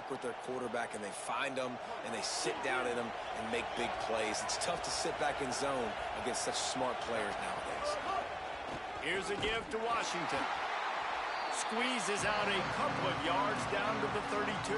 work with their quarterback and they find them and they sit down in them and make big plays. It's tough to sit back in zone against such smart players nowadays. Here's a give to Washington. Squeezes out a couple of yards down to the 32.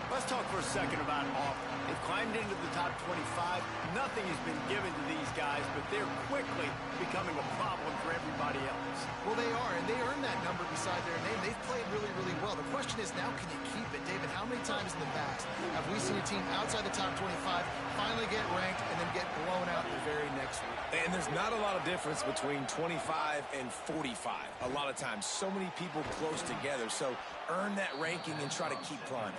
Let's talk for a second about Auburn. They've climbed into the top 25. Nothing has been given to these guys, but they're quickly becoming a problem for everybody else. Well, they are, and they earned that number beside their name. They've played really, really well. The question is now, can you keep it? David, how many times in the past have we seen a team outside the top 25 finally get ranked and then get blown out the very next week? And there's not a lot of difference between 25 and 45 a lot of times. So many people close together. So earn that ranking and try to keep climbing.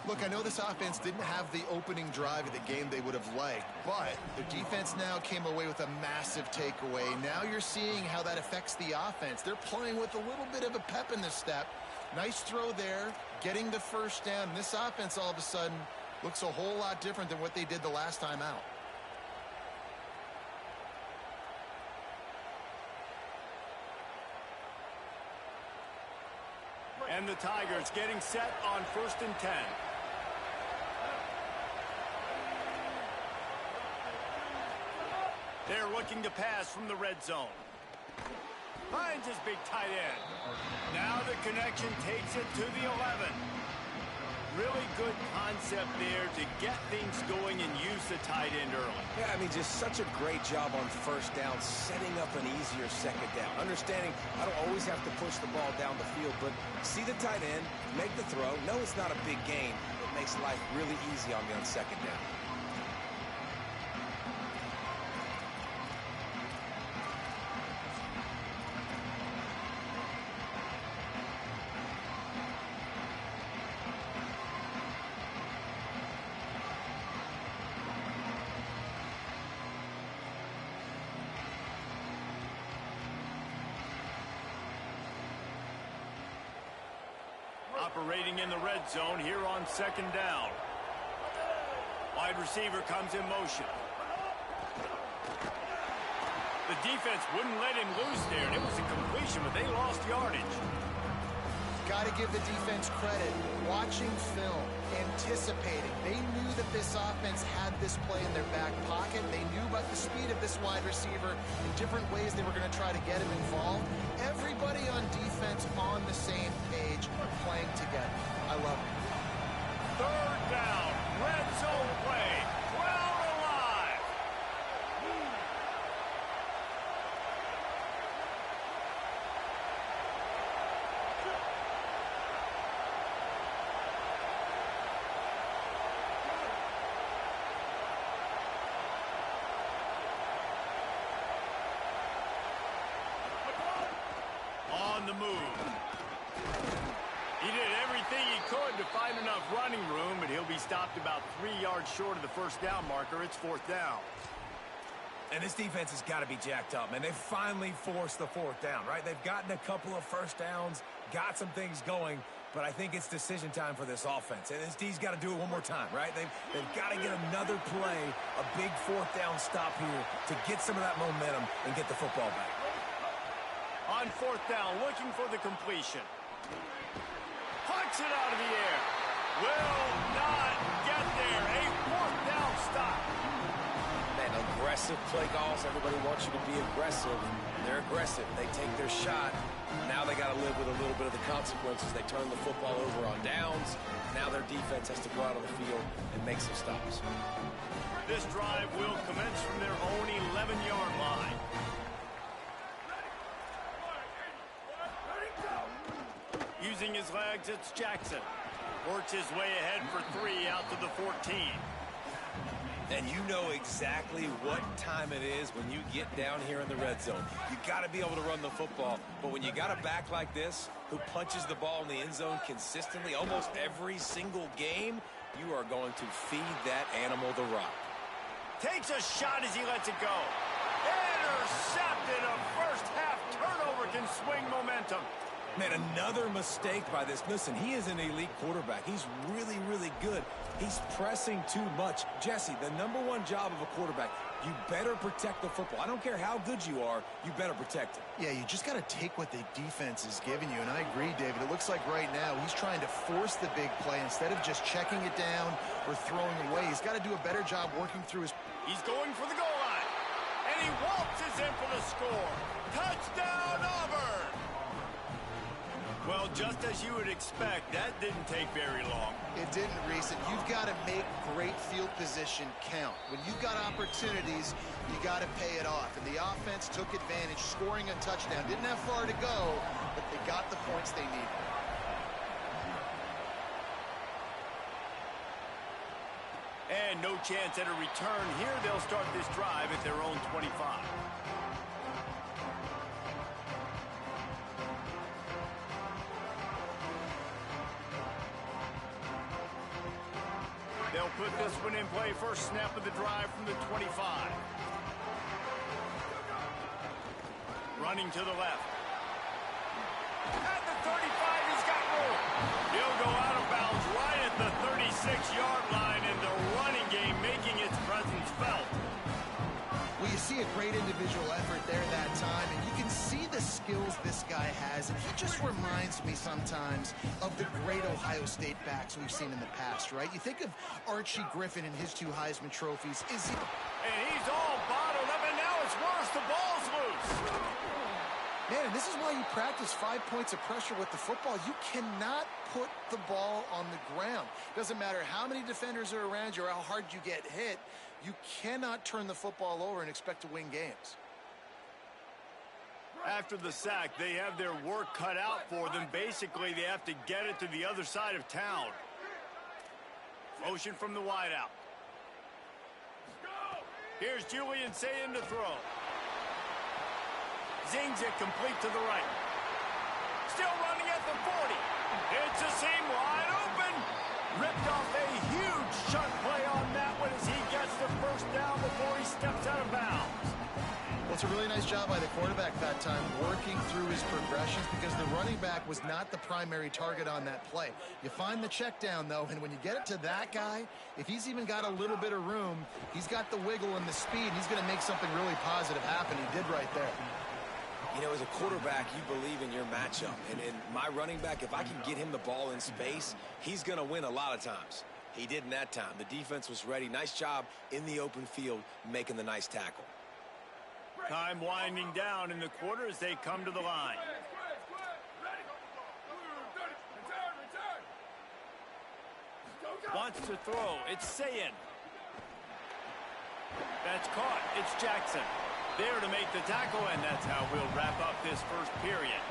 Look, I know this offense didn't have the opening drive of the game they would have liked, but the defense now came away with a massive takeaway. Now you're seeing how that affects the offense. They're playing with a little bit of a pep in the step. Nice throw there, getting the first down. This offense all of a sudden looks a whole lot different than what they did the last time out. And the Tigers getting set on 1st and 10. They're looking to pass from the red zone. Finds his big tight end. Now the connection takes it to the 11. Really good concept there to get things going and use the tight end early. Yeah, I mean, just such a great job on first down, setting up an easier second down. Understanding I don't always have to push the ball down the field, but see the tight end, make the throw. No, it's not a big gain. It makes life really easy on me on second down. Operating in the red zone here on 2nd down. Wide receiver comes in motion. The defense wouldn't let him loose there, and it was a completion, but they lost yardage. Got to give the defense credit. Watching film, anticipating. They knew that this offense had this play in their back pocket. They knew about the speed of this wide receiver in different ways they were going to try to get him involved. Everybody on defense on the same page, playing together. I love it. 3rd down, red zone play. Crowd alive. On the move. He did everything he could to find enough running room, but he'll be stopped about 3 yards short of the 1st down marker. It's 4th down. And this defense has got to be jacked up, man. They finally forced the 4th down, right? They've gotten a couple of first downs, got some things going, but I think it's decision time for this offense. And this D's got to do it one more time, right? They've got to get another play, a big 4th down stop here to get some of that momentum and get the football back. On 4th down, looking for the completion. Puncks it out of the air. Will not get there. A 4th down stop. Man, aggressive play calls. Everybody wants you to be aggressive. They're aggressive. They take their shot. Now they got to live with a little bit of the consequences. They turn the football over on downs. Now their defense has to go out on the field and make some stops. This drive will commence from their own 11-yard line. Using his legs, it's Jackson. Works his way ahead for 3 out to the 14. And you know exactly what time it is when you get down here in the red zone. You got to be able to run the football. But when you got a back like this who punches the ball in the end zone consistently almost every single game, you are going to feed that animal the rock. Takes a shot as he lets it go. Intercepted. A first half turnover can swing momentum. Man, another mistake by this. Listen, he is an elite quarterback. He's really, really good. He's pressing too much. Jesse, the #1 job of a quarterback, you better protect the football. I don't care how good you are, you better protect it. Yeah, you just got to take what the defense is giving you, and I agree, David. It looks like right now he's trying to force the big play instead of just checking it down or throwing away. He's got to do a better job working through his... He's going for the goal line, and he waltzes in for the score. Touchdown, Auburn! Well, just as you would expect, that didn't take very long. It didn't, Reese, and you've got to make great field position count. When you've got opportunities, you got to pay it off. And the offense took advantage, scoring a touchdown. Didn't have far to go, but they got the points they needed. And no chance at a return here. They'll start this drive at their own 25. They'll put this one in play. First snap of the drive from the 25. Running to the left. At the 35, he's got room. He'll go out of bounds right at the 36-yard line, and the running game making its presence felt. Well, you see a great individual effort there that time, and you can see the skills this guy has, and he just reminds me sometimes of the great Ohio State backs we've seen in the past, right? You think of Archie Griffin and his 2 Heisman trophies. And he's all bottled up, and now it's worse. The ball's loose. Man, this is why you practice 5 points of pressure with the football. You cannot put the ball on the ground. Doesn't matter how many defenders are around you or how hard you get hit. You cannot turn the football over and expect to win games. After the sack, they have their work cut out for them. Basically, they have to get it to the other side of town. Motion from the wideout. Here's Julian Sayin to throw. Zings it complete to the right. Still running at the 40. It's a seam wide open. Ripped off a huge sharp play on that one as he gets the first down before he steps out of bounds. Well, it's a really nice job by the quarterback that time, working through his progressions, because the running back was not the primary target on that play. You find the check down, though, and when you get it to that guy, if he's even got a little bit of room, he's got the wiggle and the speed, he's going to make something really positive happen. He did right there. You know, as a quarterback, you believe in your matchup. And my running back, if I can get him the ball in space, he's going to win a lot of times. He did in that time. The defense was ready. Nice job in the open field making the nice tackle. Time winding down in the quarter as they come to the line. Wants to throw. It's Sayin. That's caught. It's Jackson. There to make the tackle, and that's how we'll wrap up this first period.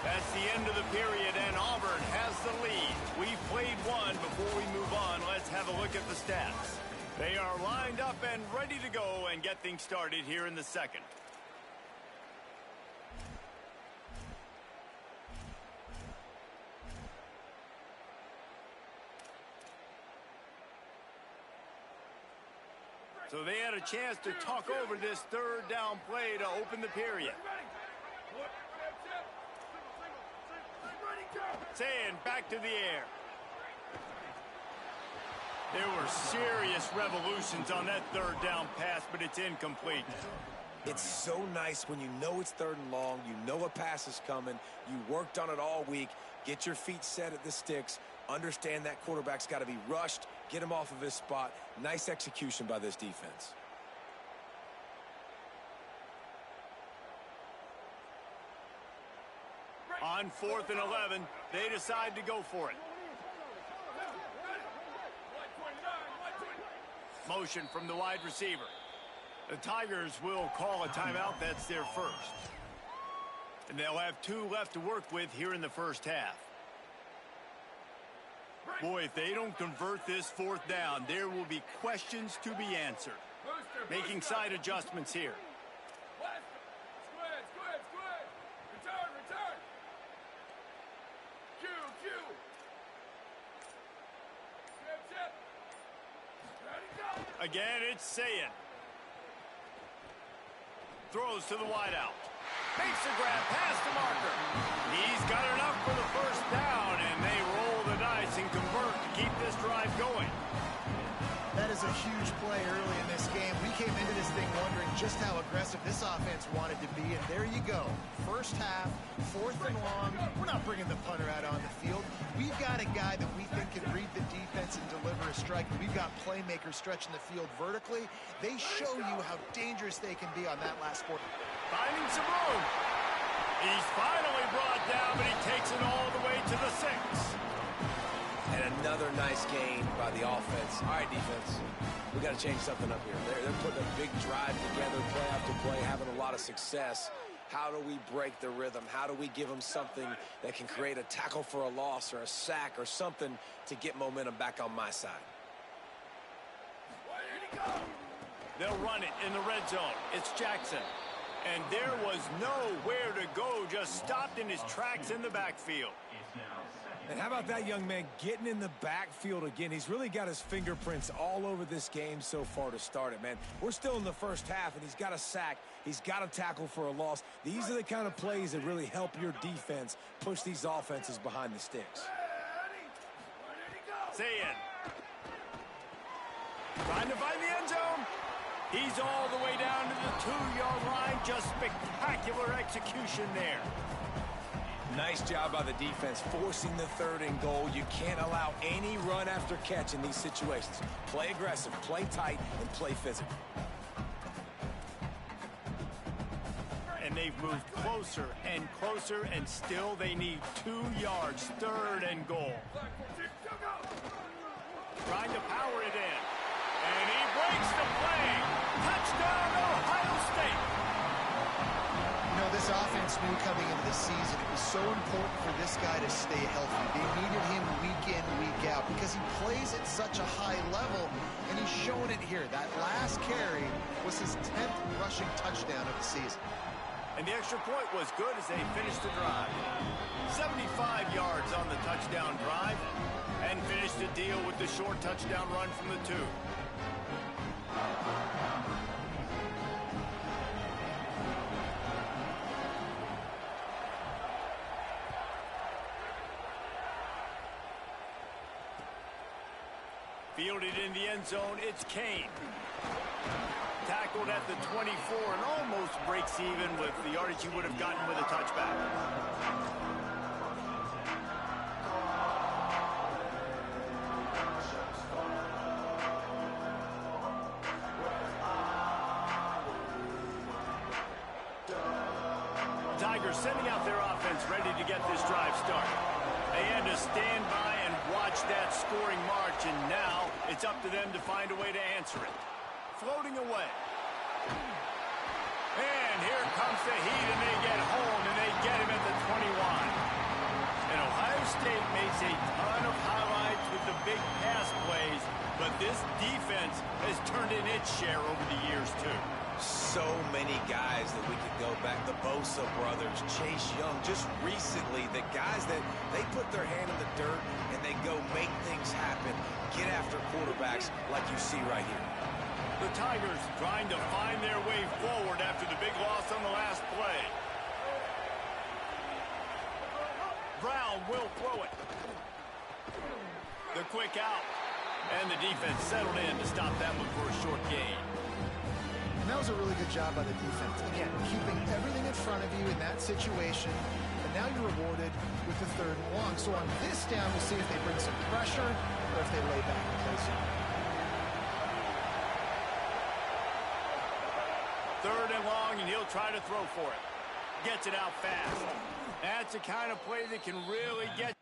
That's the end of the period, and Auburn has the lead. We've played one. Before we move on, let's have a look at the stats. They are lined up and ready to go and get things started here in the second. So they had a chance to talk over this third down play to open the period. Sayin back to the air. There were serious revolutions on that third down pass, but it's incomplete. It's so nice when you know it's 3rd and long, you know a pass is coming, you worked on it all week, get your feet set at the sticks, understand that quarterback's got to be rushed, get him off of his spot. Nice execution by this defense. On 4th and 11, they decide to go for it. Motion from the wide receiver. The Tigers will call a timeout. That's their first. And they'll have 2 left to work with here in the first half. Boy, if they don't convert this 4th down, there will be questions to be answered. Making side adjustments here. Again, it's Sayin. Throws to the wideout. Makes the grab past the marker. He's got enough for the first down, and they roll the dice and convert to keep this drive going. That is a huge play early in this game. We came into this thing wondering just how aggressive this offense wanted to be, and there you go. First half, 4th and long. We're not bringing the punter out on the field. We've got a guy that we think can read the defense and deliver a strike. We've got playmakers stretching the field vertically. They show you how dangerous they can be on that last quarter. Finding some room. He's finally brought down, but he takes it all the way to the 6. And another nice gain by the offense. All right, defense, we got to change something up here. They're putting a big drive together, play after play, having a lot of success. How do we break the rhythm? How do we give them something that can create a tackle for a loss or a sack or something to get momentum back on my side? They'll run it in the red zone. It's Jackson. And there was nowhere to go, just stopped in his tracks in the backfield. And how about that young man getting in the backfield again? He's really got his fingerprints all over this game so far to start it, man. We're still in the first half, and he's got a sack. He's got a tackle for a loss. These are the kind of plays that really help your defense push these offenses behind the sticks. Sayin. Trying to find the end zone. He's all the way down to the 2-yard line. Just spectacular execution there. Nice job by the defense, forcing the 3rd and goal. You can't allow any run after catch in these situations. Play aggressive, play tight, and play physical. And they've moved closer and closer, and still they need 2 yards, 3rd and goal. Trying to power it in. And he breaks the play. Touchdown, Ohio State. You know, this offense knew coming into the season it was so important for this guy to stay healthy. They needed him week in, week out because he plays at such a high level, and he's showing it here. That last carry was his 10th rushing touchdown of the season. And the extra point was good as they finished the drive. 75 yards on the touchdown drive, and finished the deal with the short touchdown run from the 2. Fielded in the end zone, it's Kane. Tackled at the 24 and almost breaks even with the yardage he would have gotten with a touchback. Tigers sending out their offense ready to get this drive started. They had to stand by and watch that scoring march, and now it's up to them to find a way to answer it. Floating away. And here comes the heat, and they get home, and they get him at the 21. And Ohio State makes a ton of highlights with the big pass plays, but this defense has turned in its share over the years, too. So many guys that we could go back. The Bosa brothers, Chase Young, just recently, the guys that they put their hand in the dirt and they go make things happen, get after quarterbacks like you see right here. The Tigers trying to find their way forward after the big loss on the last play. Brown will throw it. The quick out. And the defense settled in to stop that one for a short gain. And that was a really good job by the defense. Again, keeping everything in front of you in that situation. And now you're rewarded with the 3rd and long. So on this down, we'll see if they bring some pressure or if they lay back and play some. 3rd and long, and he'll try to throw for it. Gets it out fast. That's the kind of play that can really get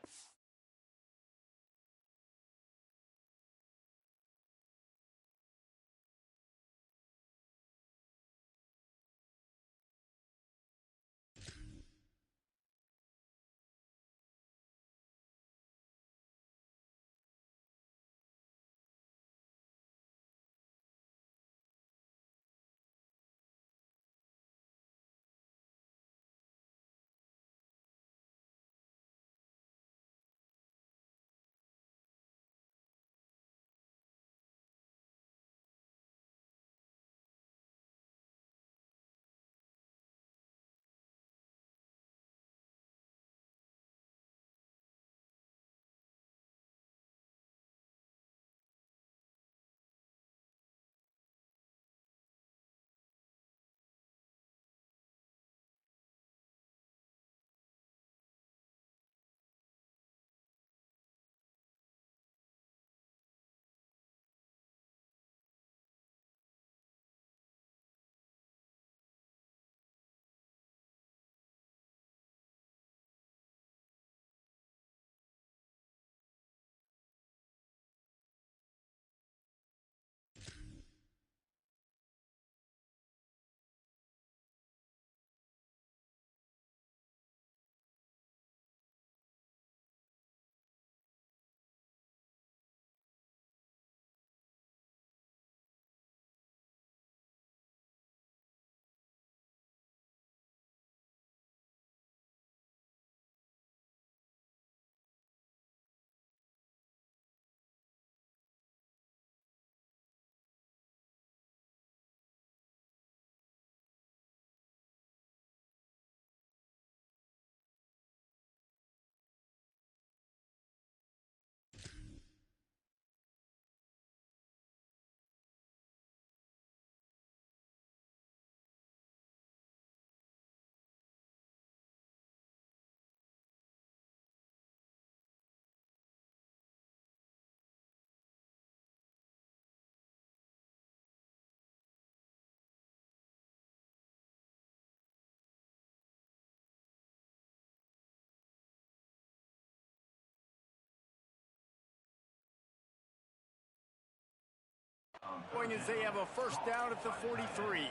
Going as they have a first down at the 43.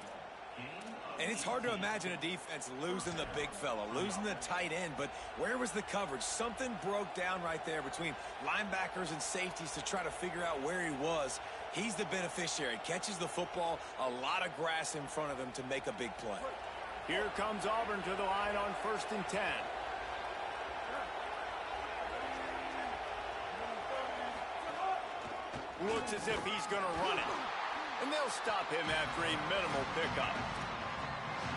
And it's hard to imagine a defense losing the big fella, losing the tight end, but where was the coverage? Something broke down right there between linebackers and safeties to try to figure out where he was. He's the beneficiary. Catches the football, a lot of grass in front of him to make a big play. Here comes Auburn to the line on 1st and 10. Looks as if he's going to run it. And they'll stop him after a minimal pickup.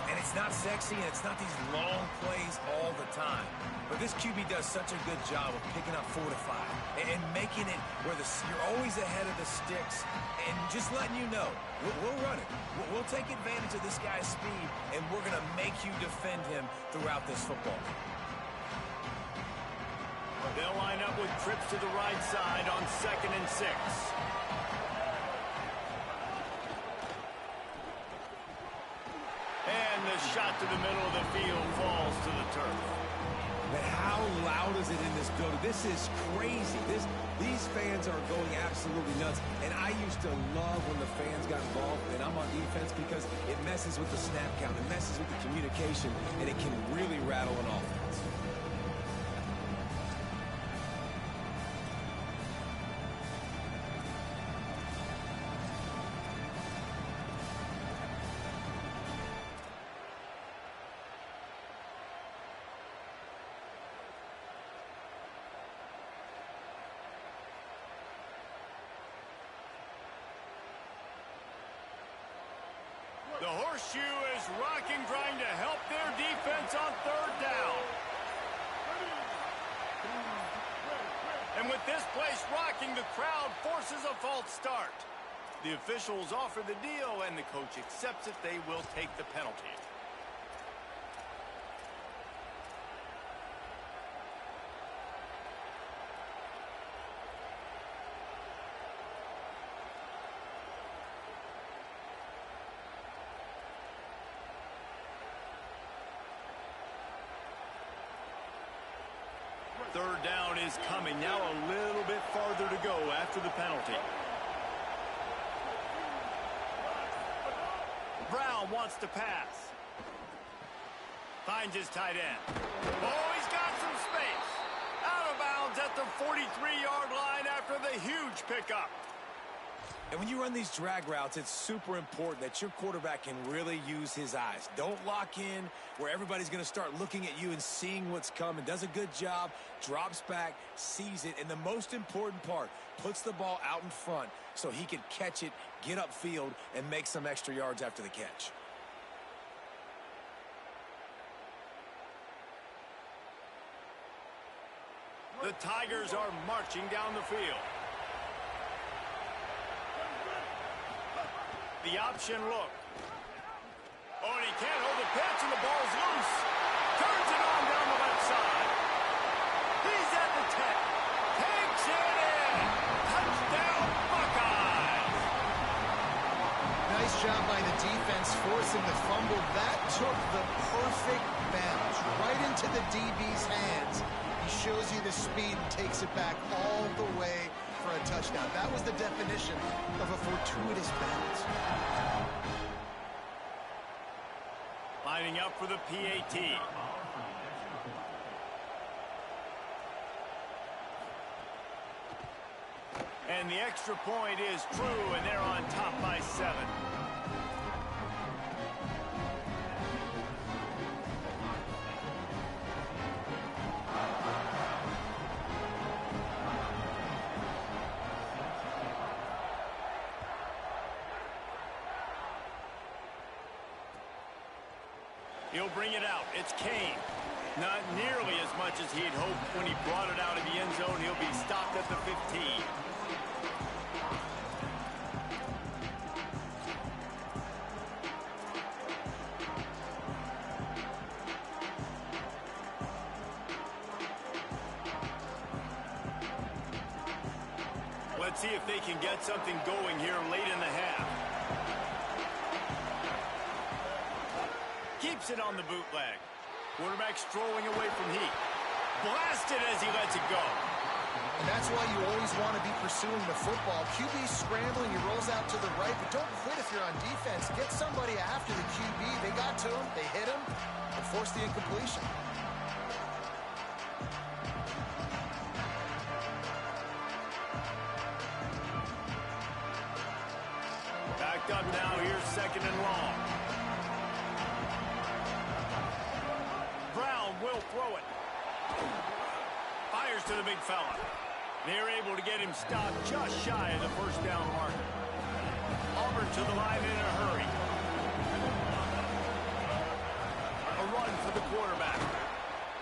And it's not sexy, and it's not these long plays all the time. But this QB does such a good job of picking up 4 to 5 and making it where you're always ahead of the sticks and just letting you know, we'll run it. We'll take advantage of this guy's speed, and we're going to make you defend him throughout this football game. They'll line up with trips to the right side on 2nd and 6. And the shot to the middle of the field falls to the turf. But how loud is it in this building? This is crazy. These fans are going absolutely nuts. And I used to love when the fans got involved, and I'm on defense because it messes with the snap count. It messes with the communication, and it can really rattle an offense. The horseshoe is rocking, trying to help their defense on 3rd down. And with this place rocking, the crowd forces a false start. The officials offer the deal, and the coach accepts it. They will take the penalty. Third down is coming. Now a little bit farther to go after the penalty. Brown wants to pass. Finds his tight end. Oh, he's got some space. Out of bounds at the 43-yard line after the huge pickup. And when you run these drag routes, it's super important that your quarterback can really use his eyes. Don't lock in where everybody's going to start looking at you and seeing what's coming. Does a good job, drops back, sees it, and the most important part, puts the ball out in front so he can catch it, get upfield, and make some extra yards after the catch. The Tigers are marching down the field. The option look. Oh, and he can't hold the pitch, and the ball's loose. Turns it on down the left side. He's at the 10. Takes it in. Touchdown, Buckeyes. Nice job by the defense forcing the fumble. That took the perfect bounce right into the DB's hands. He shows you the speed and takes it back all the way for a touchdown. That was the definition of a fortuitous bounce. Lining up for the PAT. And the extra point is true, and they're on top by 7. He'll bring it out. It's Kane. Not nearly as much as he'd hoped when he brought it out of the end zone. He'll be stopped at the 15. Let's see if they can get something going here late in the half. Keeps it on the bootleg. Quarterback strolling away from heat. Blasted as he lets it go. And that's why you always want to be pursuing the football. QB scrambling, he rolls out to the right, but don't quit if you're on defense. Get somebody after the QB. They got to him, they hit him, and forced the incompletion. Backed up now, here's second and long. Brown will throw it. Fires to the big fella. They're able to get him stopped just shy of the first down marker. Auburn to the line in a hurry. A run for the quarterback.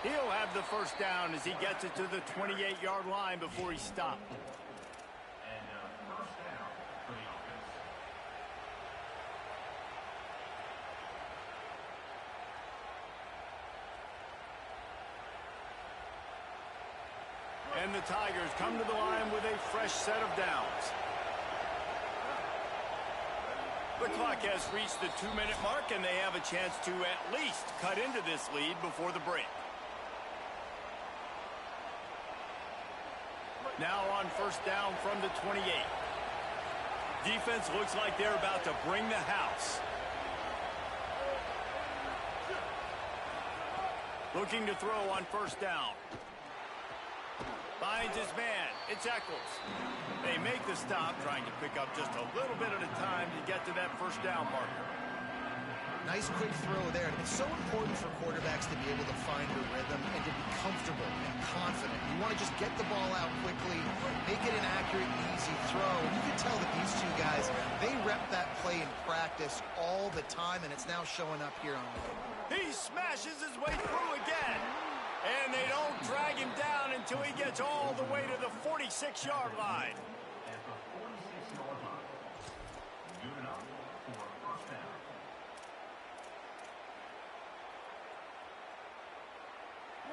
He'll have the first down as he gets it to the 28-yard line before he's stopped. And the Tigers come to the line with a fresh set of downs. The clock has reached the 2-minute mark, and they have a chance to at least cut into this lead before the break. Now on first down from the 28. Defense looks like they're about to bring the house. Looking to throw on first down. Finds his man. It's Eccles. They make the stop, trying to pick up just a little bit at a time to get to that first down marker. Nice quick throw there. It's so important for quarterbacks to be able to find a rhythm and to be comfortable and confident. You want to just get the ball out quickly, make it an accurate, easy throw. And you can tell that these two guys, they rep that play in practice all the time, and it's now showing up here on the field. He smashes his way through again. And they don't drag him down until he gets all the way to the 46-yard line.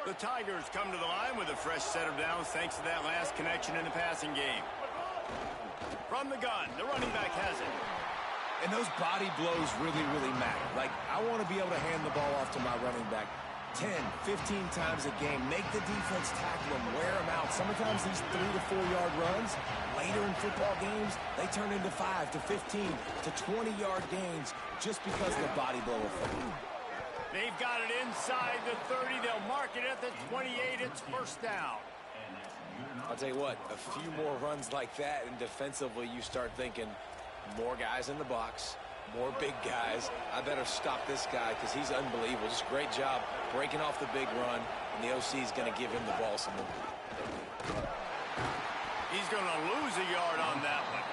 The Tigers come to the line with a fresh set of downs thanks to that last connection in the passing game. From the gun, the running back has it. And those body blows really, really matter. Like, I want to be able to hand the ball off to my running back 10, 15 times a game. Make the defense tackle them, wear them out. Sometimes these 3 to 4 yard runs, later in football games, they turn into 5 to 15 to 20-yard gains just because of the body blow effect. They've got it inside the 30. They'll mark it at the 28. It's first down. I'll tell you what, a few more runs like that, and defensively you start thinking more guys in the box, more big guys. I better stop this guy because he's unbelievable. Just great job breaking off the big run, and the OC is going to give him the ball some more. He's going to lose a yard on that one.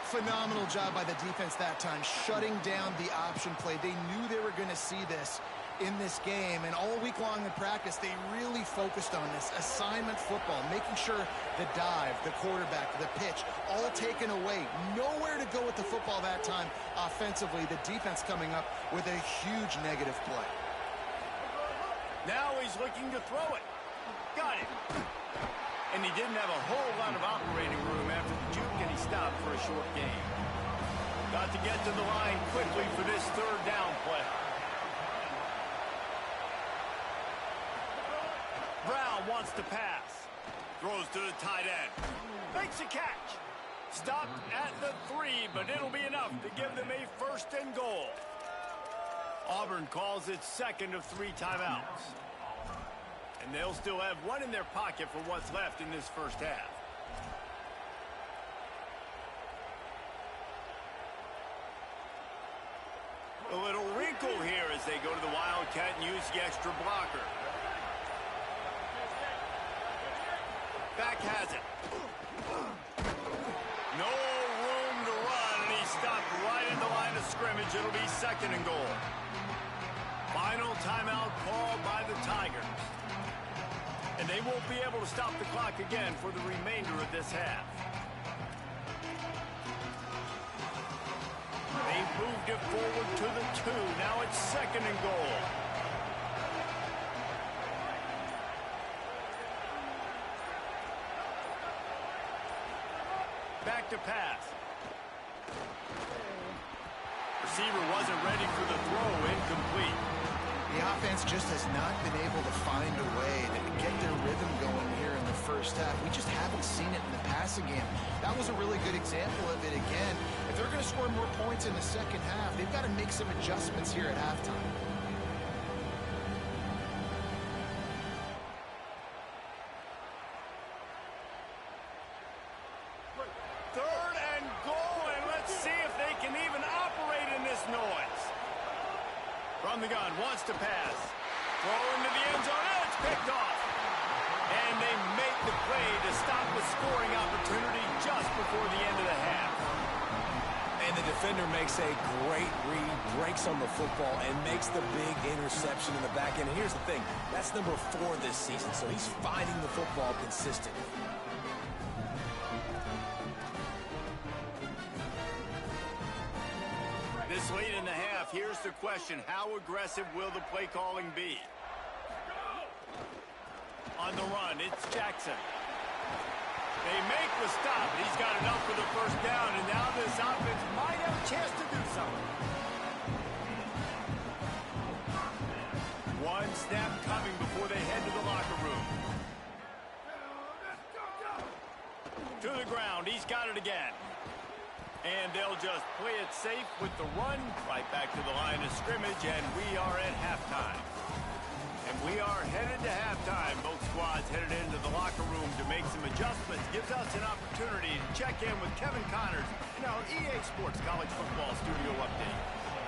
Phenomenal job by the defense that time, shutting down the option play. They knew they were going to see this in this game, and all week long in practice, they really focused on this assignment football, making sure the dive, the quarterback, the pitch, all taken away. Nowhere to go with the football that time offensively. The defense coming up with a huge negative play. Now he's looking to throw it. Got it. And he didn't have a whole lot of operating room after the juke, and he stopped for a short gain. Got to get to the line quickly for this third down play. Brown wants to pass. Throws to the tight end. Makes a catch. Stopped at the 3, but it'll be enough to give them a first and goal. Auburn calls its second of 3 timeouts. And they'll still have one in their pocket for what's left in this first half. A little wrinkle here as they go to the Wildcat and use the extra blocker. Back has it. No room to run, and he stopped right at the line of scrimmage. It'll be second and goal. Final timeout called by the Tigers. And they won't be able to stop the clock again for the remainder of this half. They moved it forward to the 2. Now it's second and goal. Back to pass. Receiver wasn't ready for the throw. Incomplete. The offense just has not been able to find a way to get their rhythm going here in the first half. We just haven't seen it in the passing game. That was a really good example of it again. If they're going to score more points in the second half, they've got to make some adjustments here at halftime. Third and goal, and let's see if they can even operate in this noise. From the gun, wants to pass. Throw into the end zone, and it's picked off. And they make the play to stop the scoring opportunity just before the end of the half. And the defender makes a great read, breaks on the football, and makes the big interception in the back end. And here's the thing, that's number 4 this season, so he's finding the football consistently. This late in the half, here's the question. How aggressive will the play calling be? On the run, it's Jackson. They make the stop. He's got enough for the first down, and now this offense might have a chance to do something. One snap coming before they head to the locker room. To the ground. He's got it again. And they'll just play it safe with the run right back to the line of scrimmage, and we are at halftime. And we are headed to halftime. Both squads headed into the locker room to make some adjustments. Gives us an opportunity to check in with Kevin Connors in our EA Sports College Football Studio Update.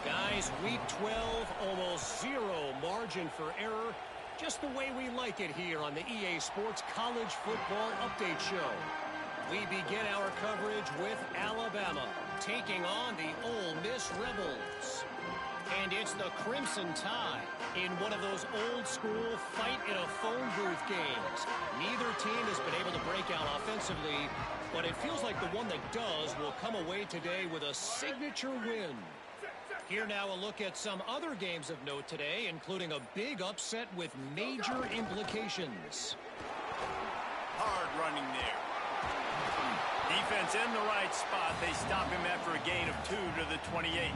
Guys, week 12, almost zero margin for error. Just the way we like it here on the EA Sports College Football Update Show. We begin our coverage with Alabama taking on the Ole Miss Rebels. And it's the Crimson Tide in one of those old-school fight-in-a-phone booth games. Neither team has been able to break out offensively, but it feels like the one that does will come away today with a signature win. Here now a look at some other games of note today, including a big upset with major implications. Hard running there. Defense in the right spot. They stop him after a gain of 2 to the 28.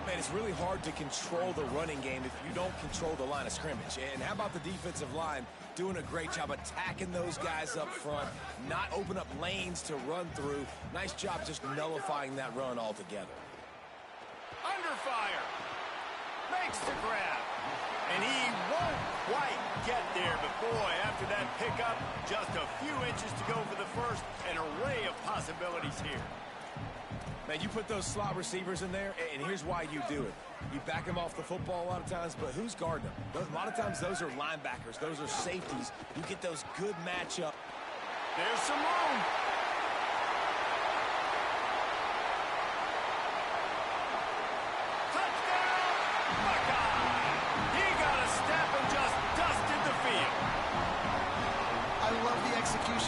Man, it's really hard to control the running game if you don't control the line of scrimmage. And how about the defensive line doing a great job attacking those guys up front, not open up lanes to run through. Nice job just nullifying that run altogether. Under fire. Makes the grab. And he won't quite get there, but boy, after that pickup, just a few inches to go for the first. An array of possibilities here. Man, you put those slot receivers in there, and here's why you do it. You back them off the football a lot of times, but who's guarding them? A lot of times those are linebackers. Those are safeties. You get those good matchup. There's some room.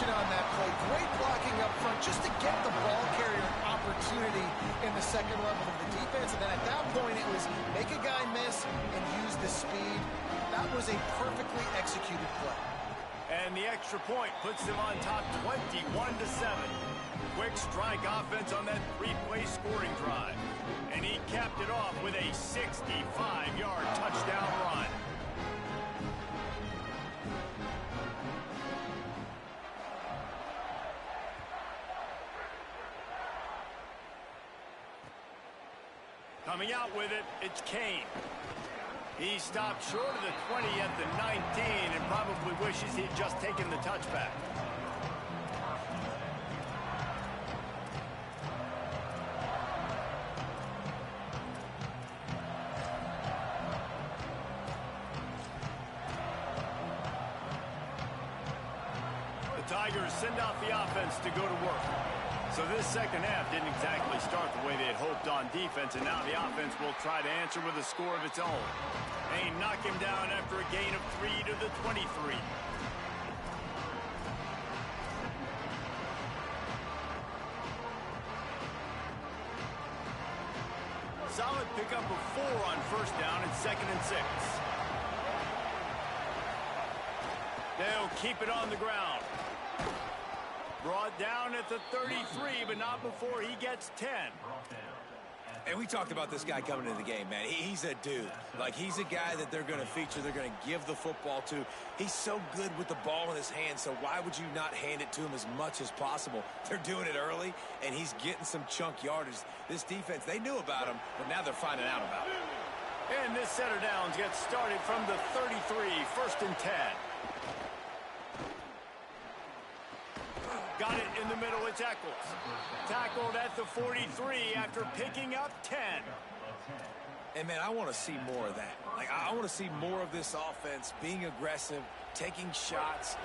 On that play. Great blocking up front just to get the ball carrier an opportunity in the second level of the defense. And then at that point, it was make a guy miss and use the speed. That was a perfectly executed play. And the extra point puts them on top 21-7. Quick strike offense on that 3-play scoring drive. And he capped it off with a 65-yard touchdown run. Coming out with it, it's Kane. He stopped short of the 20 at the 19 and probably wishes he'd just taken the touchback. The Tigers send out the offense to go to work. So this second half didn't exactly start the way they had hoped on defense, and now the offense will try to answer with a score of its own. They knock him down after a gain of 3 to the 23. Solid pickup of 4 on first down and 2nd and 6. They'll keep it on the ground. Brought down at the 33, but not before he gets 10. And we talked about this guy coming into the game, man. He's a dude. Like, he's a guy that they're going to feature, they're going to give the football to. He's so good with the ball in his hand, so why would you not hand it to him as much as possible? They're doing it early, and he's getting some chunk yardage. This defense, they knew about him, but now they're finding out about it. And this set of downs gets started from the 33, 1st and 10. Got it in the middle, it's Eccles. Tackled at the 43 after picking up 10. And, man, I want to see more of that. Like, I want to see more of this offense being aggressive, taking shots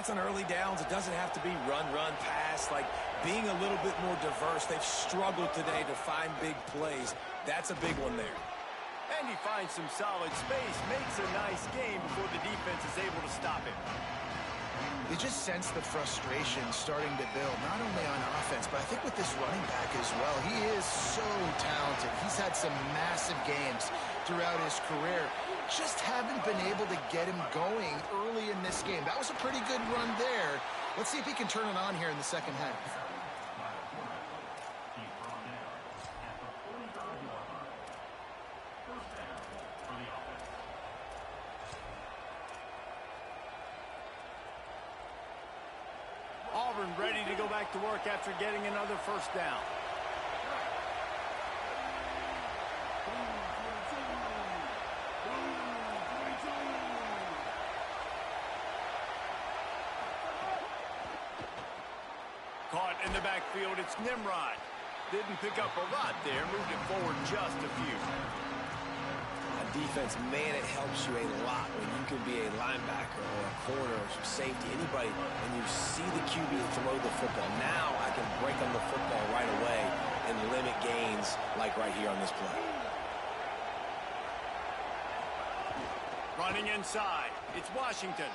on early downs. It doesn't have to be run, pass. Like, being a little bit more diverse. They've struggled today to find big plays. That's a big one there. And he finds some solid space, makes a nice game before the defense is able to stop him. You just sense the frustration starting to build, not only on offense, but I think with this running back as well. He is so talented. He's had some massive games throughout his career. Just haven't been able to get him going early in this game. That was a pretty good run there. Let's see if he can turn it on here in the second half. Auburn ready to go back to work after getting another first down. Caught in the backfield, it's Nimrod. Didn't pick up a lot there, moved it forward just a few. Defense, man, it helps you a lot when you can be a linebacker or a corner or some safety, anybody, and you see the QB throw the football. Now I can break on the football right away and limit gains like right here on this play. Running inside, it's Washington.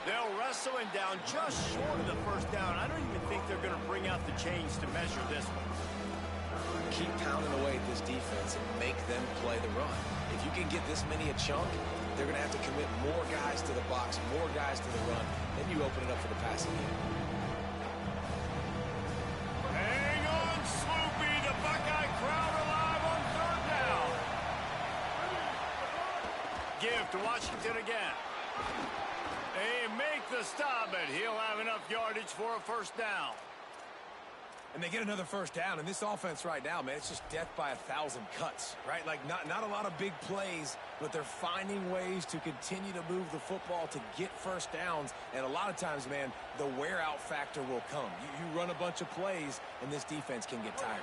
They'll wrestle him down just short of the first down. I don't even think they're going to bring out the chains to measure this one. Keep pounding away at this defense and make them play the run. If you can get this many a chunk, they're going to have to commit more guys to the box, more guys to the run. Then you open it up for the passing game. Hang on, Sloopy. The Buckeye crowd alive on 3rd down. Give to Washington again. They make the stop, but he'll have enough yardage for a first down. And they get another first down, and this offense right now, man, it's just death by 1,000 cuts, right? Like, not a lot of big plays, but they're finding ways to continue to move the football to get first downs, and a lot of times, man, the wear-out factor will come. You run a bunch of plays, and this defense can get tired.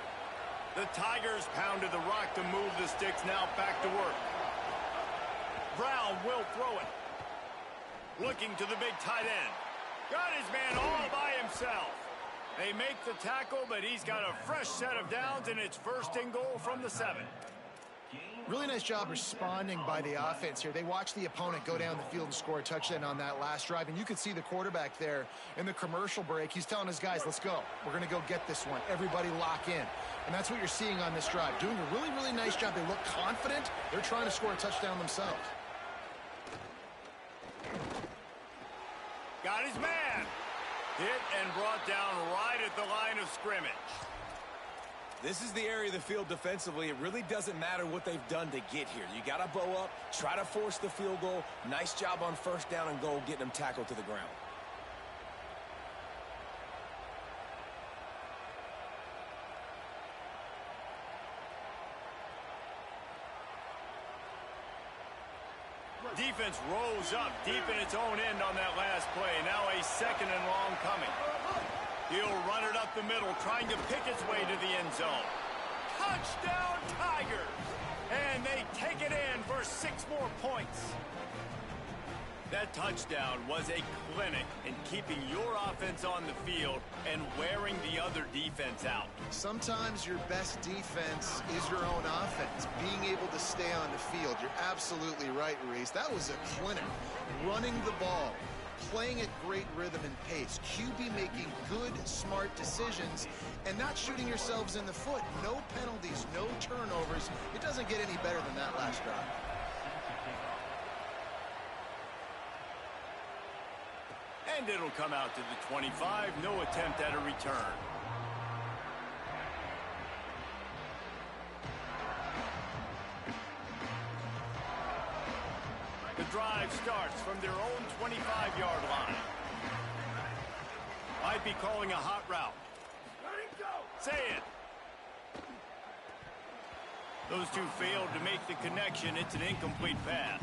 The Tigers pounded the rock to move the sticks, now back to work. Brown will throw it. Looking to the big tight end. Got his man all by himself. They make the tackle, but he's got a fresh set of downs, and it's 1st and goal from the 7. Really nice job responding by the offense here. They watched the opponent go down the field and score a touchdown on that last drive, and you could see the quarterback there in the commercial break. He's telling his guys, let's go. We're going to go get this one. Everybody lock in. And that's what you're seeing on this drive. Doing a really, really nice job. They look confident. They're trying to score a touchdown themselves. Got his man. Hit and brought down right at the line of scrimmage. This is the area of the field defensively. It really doesn't matter what they've done to get here. You got to bow up, try to force the field goal. Nice job on first down and goal, getting them tackled to the ground. Defense rose up deep in its own end on that last play. Now a 2nd and long coming. He'll run it up the middle, trying to pick its way to the end zone. Touchdown, Tigers! And they take it in for 6 more points. That touchdown was a clinic in keeping your offense on the field and wearing the other defense out. Sometimes your best defense is your own offense, being able to stay on the field. You're absolutely right, Reese. That was a clinic. Running the ball, playing at great rhythm and pace, QB making good, smart decisions, and not shooting yourselves in the foot. No penalties, no turnovers. It doesn't get any better than that last drive. And it'll come out to the 25. No attempt at a return. drive starts from their own 25-yard line. Might be calling a hot route. Say it. Those two failed to make the connection. It's an incomplete pass.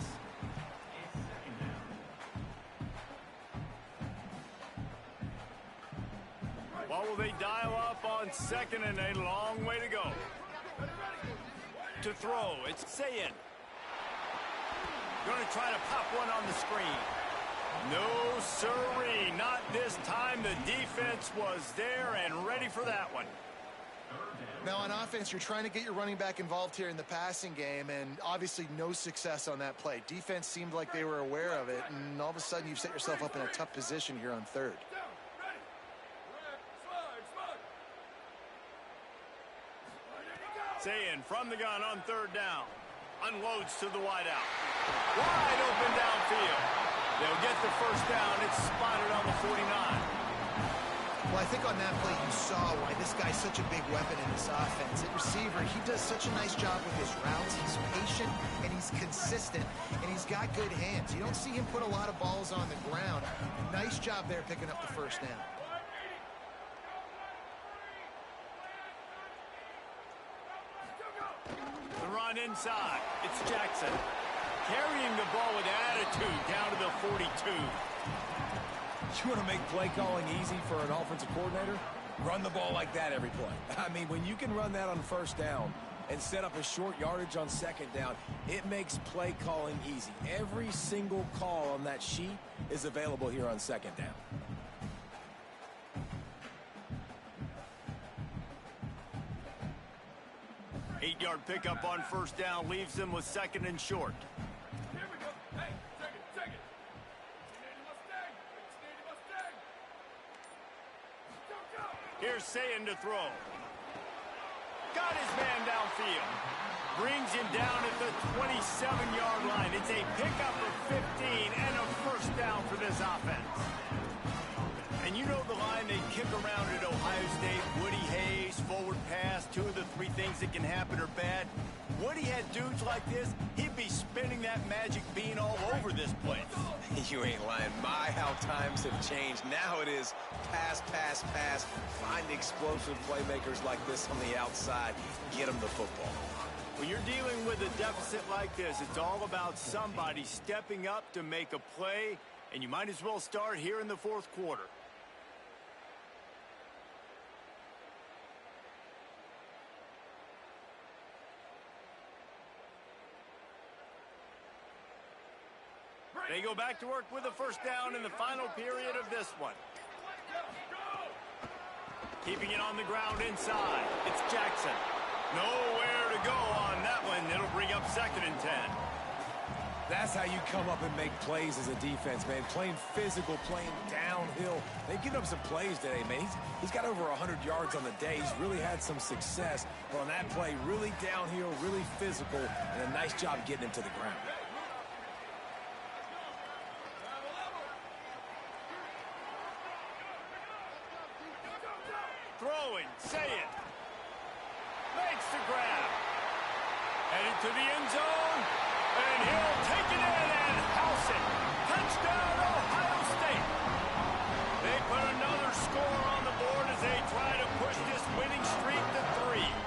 What will they dial up on second and a long way to go? To throw, it's Sayin. Going to try to pop one on the screen. No, sirree, not this time. The defense was there and ready for that one. Now on offense, you're trying to get your running back involved here in the passing game, and obviously no success on that play. Defense seemed like they were aware of it, and all of a sudden you've set yourself up in a tough position here on third. Sayin from the gun on third down. Unloads to the wideout. Wide open downfield. They'll get the first down. It's spotted on the 49. Well, I think on that play you saw why this guy's such a big weapon in this offense. At receiver, he does such a nice job with his routes. He's patient, and he's consistent, and he's got good hands. You don't see him put a lot of balls on the ground. Nice job there picking up the first down. The run inside. It's Jackson. Carrying the ball with attitude down to the 42. You want to make play calling easy for an offensive coordinator? Run the ball like that every play. I mean, when you can run that on first down and set up a short yardage on second down, it makes play calling easy. Every single call on that sheet is available here on second down. Eight-yard pickup on first down leaves them with second and short. Here's Sayin to throw. Got his man downfield. Brings him down at the 27-yard line. It's a pickup of 15 and a first down for this offense. And you know the line they kick around at Ohio State. Woody Hayes, forward pass, two of the three things that can happen are bad. Woody had dudes like this, he'd be spinning that magic bean all over this place. You ain't lying. My, how times have changed. Now it is pass, pass, pass. Find explosive playmakers like this on the outside. Get them the football. When you're dealing with a deficit like this, it's all about somebody stepping up to make a play, and you might as well start here in the fourth quarter. They go back to work with a first down in the final period of this one. Keeping it on the ground inside. It's Jackson. Nowhere to go on that one. It'll bring up second and 10. That's how you come up and make plays as a defense, man. Playing physical, playing downhill. They've given up some plays today, man. He's got over 100 yards on the day. He's really had some success. But on that play, really downhill, really physical, and a nice job getting him to the ground. Throwing, Sayin. Makes the grab. Headed to the end zone. And he'll take it in and house it. Touchdown, Ohio State. They put another score on the board as they try to push this winning streak to 3.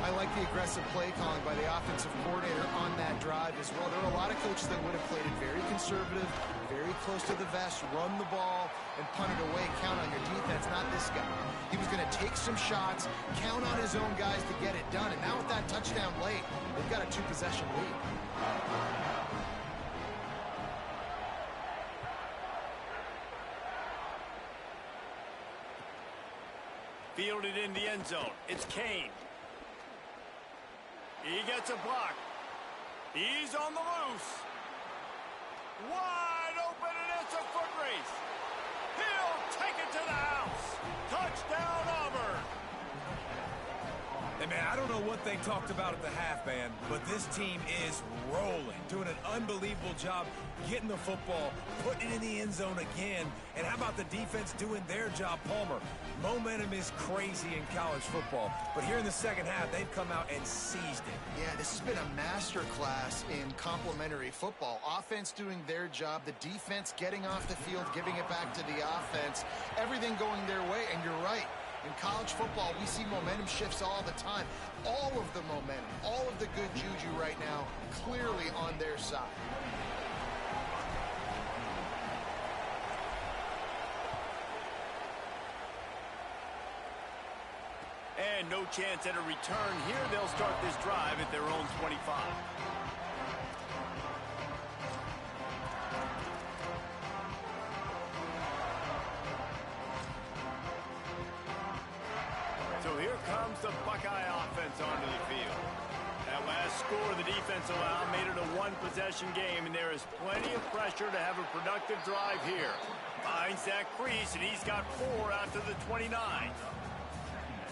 I like the aggressive play calling by the offensive coordinator on that drive as well. There are a lot of coaches that would have played it very conservative, very close to the vest, run the ball, and punt it away, count on your defense. Not this guy. He was going to take some shots, count on his own guys to get it done. And now with that touchdown late, they've got a 2-possession lead. Fielded in the end zone. It's Kane. He gets a block. He's on the loose. Wide open, and it's a foot race. He'll take it to the house. Touchdown, Auburn. Hey, man, Yeah, I don't know what they talked about at the half, man, but this team is rolling, doing an unbelievable job getting the football, putting it in the end zone again. And how about the defense doing their job, Palmer? Momentum is crazy in college football, but here in the second half, they've come out and seized it. Yeah, this has been a masterclass in complementary football. Offense doing their job, the defense getting off the field, giving it back to the offense, everything going their way, and you're right. In college football, we see momentum shifts all the time. All of the momentum, all of the good juju right now, clearly on their side. And no chance at a return here. They'll start this drive at their own 25. So here comes the Buckeye offense onto the field. That last score the defense allowed made it a one-possession game, and there is plenty of pressure to have a productive drive here. Finds that crease, and he's got 4 out to the 29.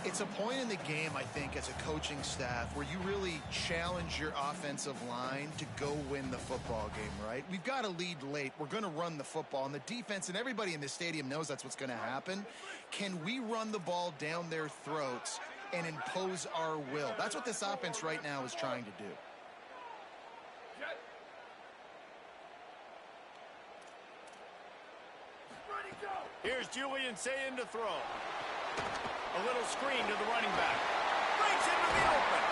It's a point in the game, I think, as a coaching staff where you really challenge your offensive line to go win the football game, right? We've got to lead late. We're going to run the football. And the defense and everybody in this stadium knows that's what's going to happen. Can we run the ball down their throats and impose our will? That's what this offense right now is trying to do. Here's Julian Sayin to throw. A little screen to the running back. Breaks into the open.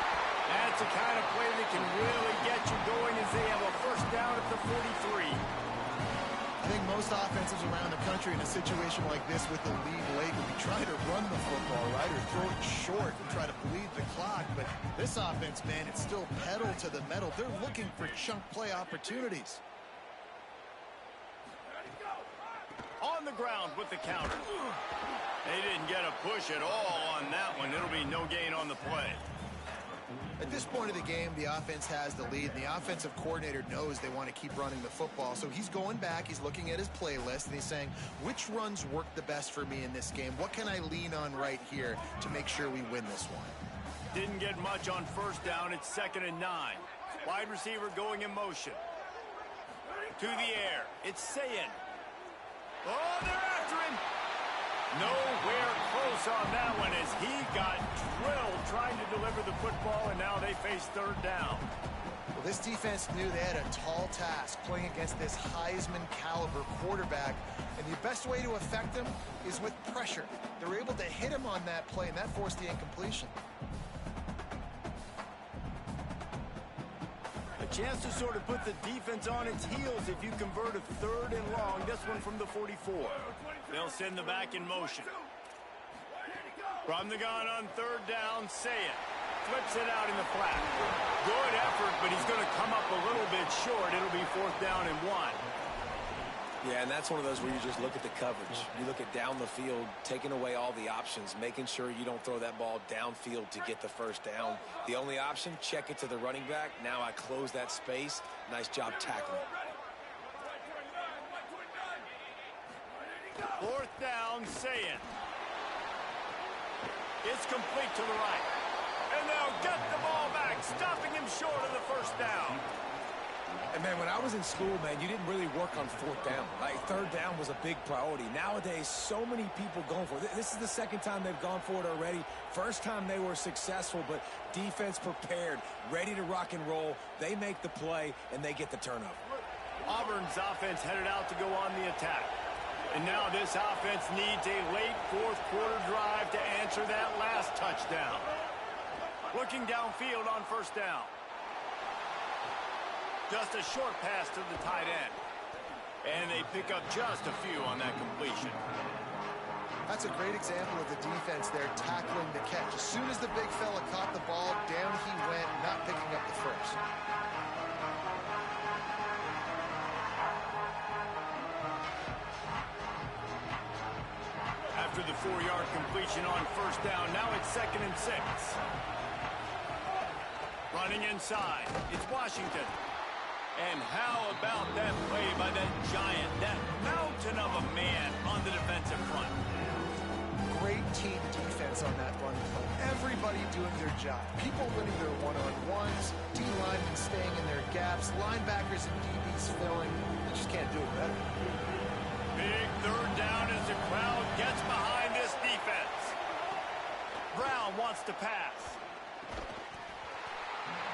That's the kind of play that can really get you going as they have a first down at the 43. I think most offenses around the country in a situation like this with the lead late would be trying to run the football, right, or throw it short and try to bleed the clock. But this offense, man, it's still pedal to the metal. They're looking for chunk play opportunities. On the ground with the counter. They didn't get a push at all on that one. It'll be no gain on the play. At this point of the game, the offense has the lead. And the offensive coordinator knows they want to keep running the football. So he's going back. He's looking at his playlist, and he's saying, which runs work the best for me in this game? What can I lean on right here to make sure we win this one? Didn't get much on first down. It's 2nd and 9. Wide receiver going in motion. To the air. It's Sayin. Oh, they're after him. Nowhere close on that one as he got drilled trying to deliver the football, and now they face 3rd down. Well, this defense knew they had a tall task playing against this Heisman caliber quarterback, and the best way to affect him is with pressure. They're able to hit him on that play, and that forced the incompletion. A chance to sort of put the defense on its heels if you convert a 3rd and long. This one from the 44. They'll send the back in motion. From the gun on 3rd down, Sayin flips it out in the flat. Good effort, but he's going to come up a little bit short. It'll be 4th down and 1. Yeah, and that's one of those where you just look at the coverage. You look at down the field, taking away all the options, making sure you don't throw that ball downfield to get the first down. The only option, check it to the running back. Now I close that space. Nice job tackling. 4th down, Sayin. It's complete to the right. And they'll get the ball back, stopping him short of the first down. And, man, when I was in school, man, you didn't really work on 4th down. Like, 3rd down was a big priority. Nowadays, so many people going for it. This is the 2nd time they've gone for it already. First time they were successful, but defense prepared, ready to rock and roll. They make the play, and they get the turnover. Auburn's offense headed out to go on the attack. And now this offense needs a late 4th quarter drive to answer that last touchdown. Looking downfield on 1st down. Just a short pass to the tight end. And they pick up just a few on that completion. That's a great example of the defense there tackling the catch. As soon as the big fella caught the ball, down he went, not picking up the first. After the 4-yard completion on 1st down, now it's 2nd and 6. Running inside, it's Washington. And how about that play by that giant, that mountain of a man on the defensive front? Great team defense on that run play. Everybody doing their their job. People winning their one-on-ones, D-linemen staying in their gaps, linebackers and DBs filling. They just can't do it better. Big third down as the crowd gets behind this defense. Brown wants to pass.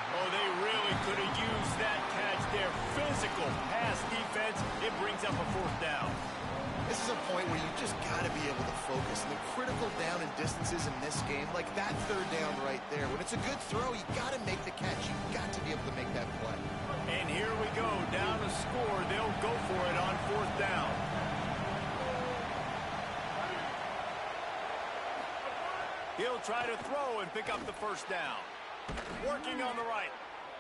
Oh, they really could have used that catch there. Physical pass defense. It brings up a fourth down. This is a point where you just got to be able to focus. And the critical down and distances in this game, like that third down right there, when it's a good throw, you got to make the catch. You've got to be able to make that play. And here we go. Down to score. They'll go for it on fourth down. He'll try to throw and pick up the first down. Working on the right.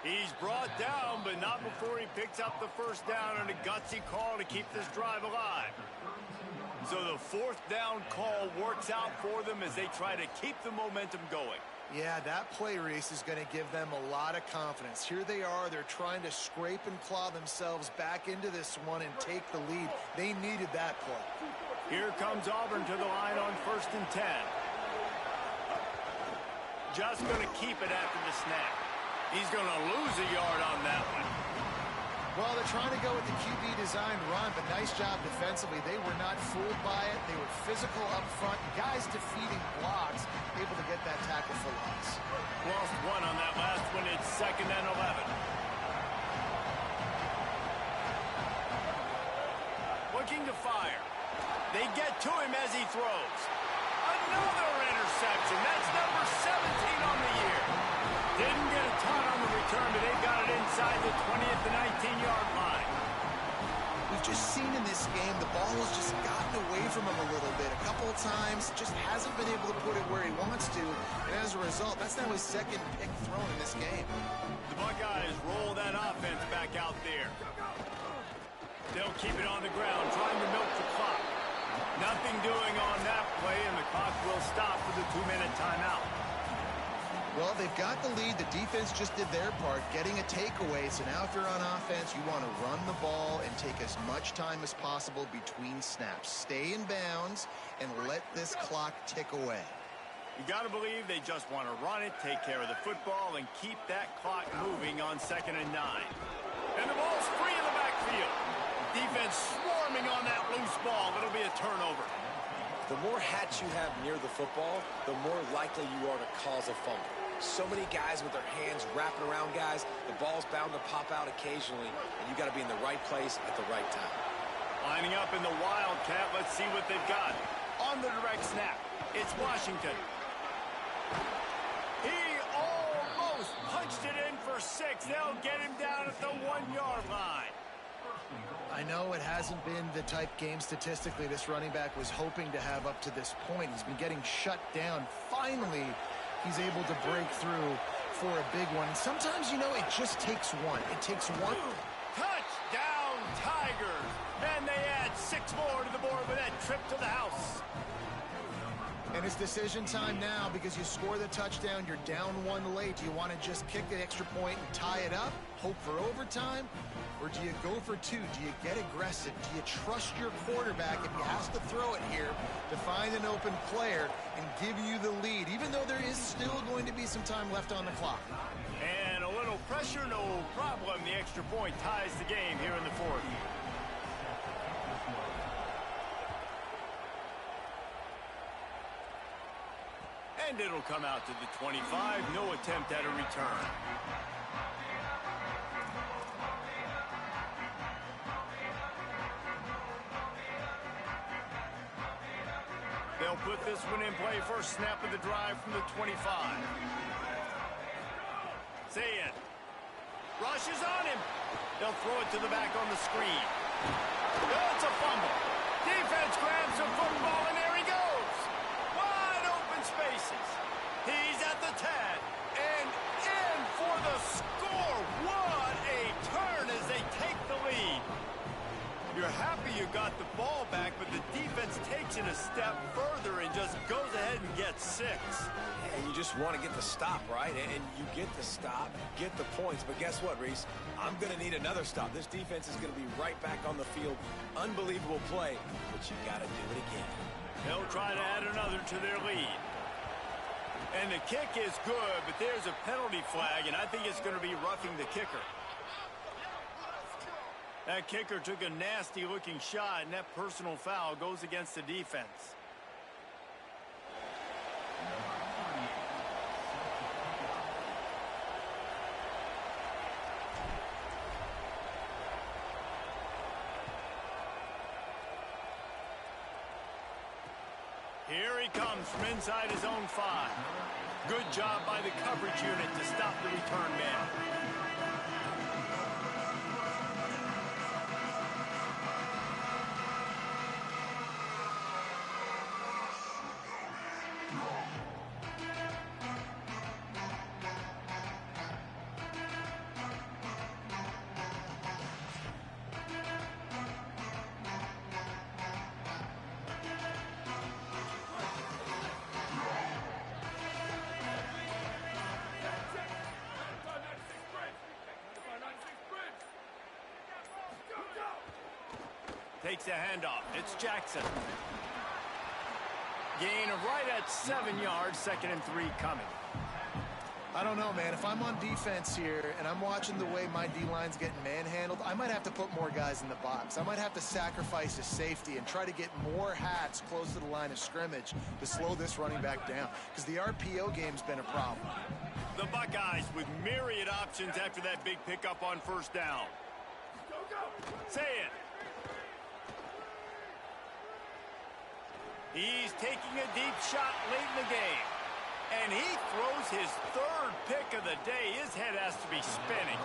He's brought down, but not before he picks up the first down on a gutsy call to keep this drive alive. So the fourth down call works out for them as they try to keep the momentum going. Yeah, that play, Reese, is going to give them a lot of confidence. Here they are. They're trying to scrape and claw themselves back into this one and take the lead. They needed that play. Here comes Auburn to the line on 1st and 10. Just going to keep it after the snap. He's going to lose a yard on that one. Well, they're trying to go with the QB design run, but nice job defensively. They were not fooled by it. They were physical up front. Guys defeating blocks, able to get that tackle for loss. Lost one on that last one. It's 2nd and 11. Looking to fire. They get to him as he throws. Another interception. That's number 17 on the year. Didn't get a ton on the return, but they got it inside the 20th to 19-yard line. We've just seen in this game the ball has just gotten away from him a little bit. A couple of times, just hasn't been able to put it where he wants to. And as a result, that's now his 2nd pick thrown in this game. The Buckeyes roll that offense back out there. They'll keep it on the ground, trying to milk the clock. Nothing doing on that play, and the clock will stop for the 2-minute timeout. Well, they've got the lead. The defense just did their part, getting a takeaway. So now if you're on offense, you want to run the ball and take as much time as possible between snaps. Stay in bounds and let this clock tick away. You got to believe they just want to run it, take care of the football, and keep that clock moving on 2nd and 9. And the ball's free in the backfield. Defense swarming on that loose ball. It'll be a turnover. The more hats you have near the football, the more likely you are to cause a fumble. So many guys with their hands wrapping around guys, the ball's bound to pop out occasionally, and you got to be in the right place at the right time. Lining up in the Wildcat, let's see what they've got. On the direct snap, it's Washington. He almost punched it in for 6. They'll get him down at the 1-yard line. I know it hasn't been the type game statistically this running back was hoping to have up to this point. He's been getting shut down. Finally, he's able to break through for a big one. Sometimes, you know, it just takes one. It takes one. Touchdown, Tigers. And they add 6 more to the board with that trip to the house. And it's decision time now because you score the touchdown, you're down 1 late. Do you want to just kick the extra point and tie it up, hope for overtime? Or do you go for 2? Do you get aggressive? Do you trust your quarterback if he has to throw it here to find an open player and give you the lead, even though there is still going to be some time left on the clock? And a little pressure, no problem. The extra point ties the game here in the 4th. And it'll come out to the 25. No attempt at a return. They'll put this one in play. First snap of the drive from the 25. Sayed rushes on him. They'll throw it to the back on the screen. Oh, it's a fumble. Defense grabs the football, and there he goes. Wide open spaces. He's at the 10. And in for the score. What a turn as they take the lead. You're happy you got the ball back, but the defense takes it a step further and just goes ahead and gets 6. And you just want to get the stop, right? And you get the stop, get the points. But guess what, Reese? I'm going to need another stop. This defense is going to be right back on the field. Unbelievable play, but you got to do it again. They'll try to add another to their lead. And the kick is good, but there's a penalty flag, and I think it's going to be roughing the kicker. That kicker took a nasty-looking shot, and that personal foul goes against the defense. Here he comes from inside his own 5. Good job by the coverage unit to stop the return man. Takes a handoff. It's Jackson. Gain of right at 7 yards. 2nd and 3 coming. I don't know, man. If I'm on defense here and I'm watching the way my D-line's getting manhandled, I might have to put more guys in the box. I might have to sacrifice a safety and try to get more hats close to the line of scrimmage to slow this running back down, because the RPO game's been a problem. The Buckeyes with myriad options after that big pickup on 1st down. Say it. He's taking a deep shot late in the game. And he throws his 3rd pick of the day. His head has to be spinning.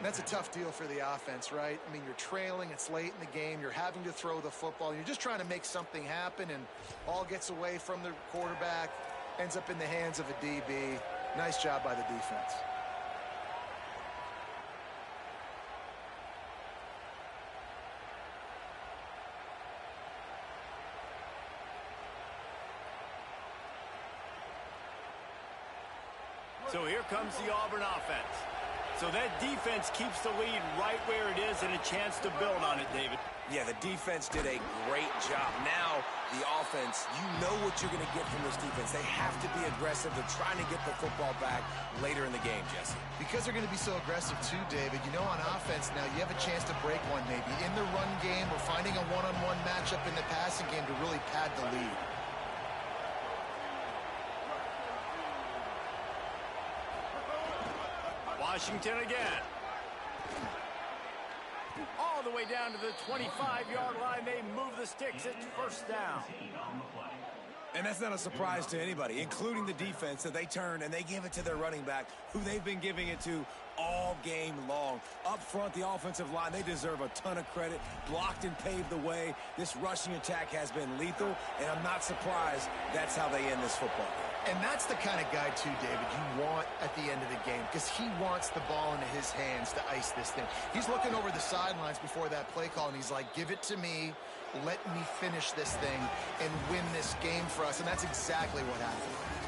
That's a tough deal for the offense, right? I mean, you're trailing, it's late in the game, you're having to throw the football, you're just trying to make something happen, and all gets away from the quarterback, ends up in the hands of a DB. Nice job by the defense. So here comes the Auburn offense. So that defense keeps the lead right where it is and a chance to build on it, David. Yeah, the defense did a great job. Now, the offense, you know what you're going to get from this defense. They have to be aggressive. They're trying to get the football back later in the game, Jesse. Because they're going to be so aggressive too, David, you know, on offense now, you have a chance to break one maybe. In the run game, or finding a one-on-one matchup in the passing game to really pad the lead. Washington again. All the way down to the 25-yard line. They move the sticks. It's 1st down. And that's not a surprise to anybody, including the defense, that they turn and they give it to their running back, who they've been giving it to all game long. Up front, the offensive line, they deserve a ton of credit. Blocked and paved the way. This rushing attack has been lethal, and I'm not surprised that's how they end this football game. And that's the kind of guy, too, David, you want at the end of the game, because he wants the ball into his hands to ice this thing. He's looking over the sidelines before that play call, and he's like, give it to me, let me finish this thing, and win this game for us. And that's exactly what happened.